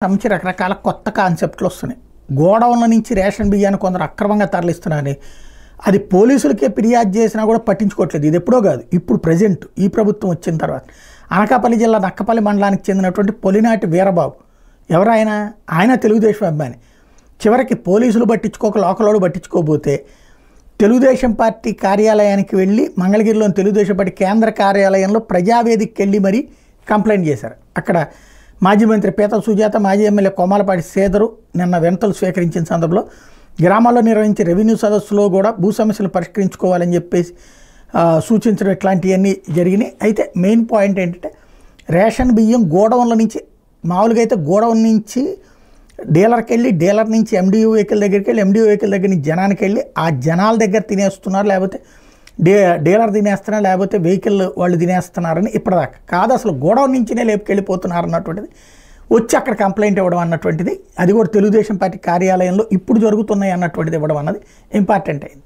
సంబంధించి రకరకాల కొత్త కాన్సెప్ట్లు వస్తున్నాయి. గోడౌన్ల నుంచి రేషన్ బియ్యాన్ని కొందరు అక్రమంగా తరలిస్తున్నారని అది పోలీసులకే ఫిర్యాదు చేసినా కూడా పట్టించుకోవట్లేదు. ఇది ఎప్పుడో కాదు, ఇప్పుడు ప్రజెంట్ ఈ ప్రభుత్వం వచ్చిన తర్వాత అనకాపల్లి జిల్లా నక్కపల్లి మండలానికి చెందినటువంటి పొలినాటి వీరబాబు ఎవరైనా ఆయన తెలుగుదేశం అభిమాని. చివరికి పోలీసులు పట్టించుకోక లోకలోడు పట్టించుకోబోతే తెలుగుదేశం పార్టీ కార్యాలయానికి వెళ్ళి మంగళగిరిలోని తెలుగుదేశం పార్టీ కేంద్ర కార్యాలయంలో ప్రజావేదికకి వెళ్ళి మరీ కంప్లైంట్ చేశారు. అక్కడ మాజీ మంత్రి పీతల సుజాత, మాజీ ఎమ్మెల్యే కోమాలపాటి శ్రీధరు నిన్న వెంతలు స్వీకరించిన సందర్భంలో గ్రామాల్లో నిర్వహించే రెవెన్యూ సదస్సులో కూడా భూ సమస్యలు పరిష్కరించుకోవాలని చెప్పేసి సూచించడం ఇట్లాంటివన్నీ జరిగినాయి. అయితే మెయిన్ పాయింట్ ఏంటంటే రేషన్ బియ్యం గోడౌన్ల నుంచి మామూలుగా అయితే గోడౌన్ నుంచి డీలర్కి వెళ్ళి డీలర్ నుంచి ఎండిఓ వెహికల్ దగ్గరికి వెళ్ళి ఎండిఓ వెహికల్ దగ్గర నుంచి జనానికి వెళ్ళి ఆ జనాల దగ్గర తినేస్తున్నారు, లేకపోతే డీలర్ తినేస్తున్నారు, లేకపోతే వెహికల్ వాళ్ళు తినేస్తున్నారని ఇప్పటిదాకా కాదు, అసలు గోడౌన్ నుంచినే లేపుకెళ్ళిపోతున్నారు అన్నటువంటిది వచ్చి అక్కడ కంప్లైంట్ ఇవ్వడం అన్నటువంటిది అది కూడా తెలుగుదేశం పార్టీ కార్యాలయంలో ఇప్పుడు జరుగుతున్నాయి అన్నటువంటిది ఇవ్వడం అన్నది ఇంపార్టెంట్ అయింది.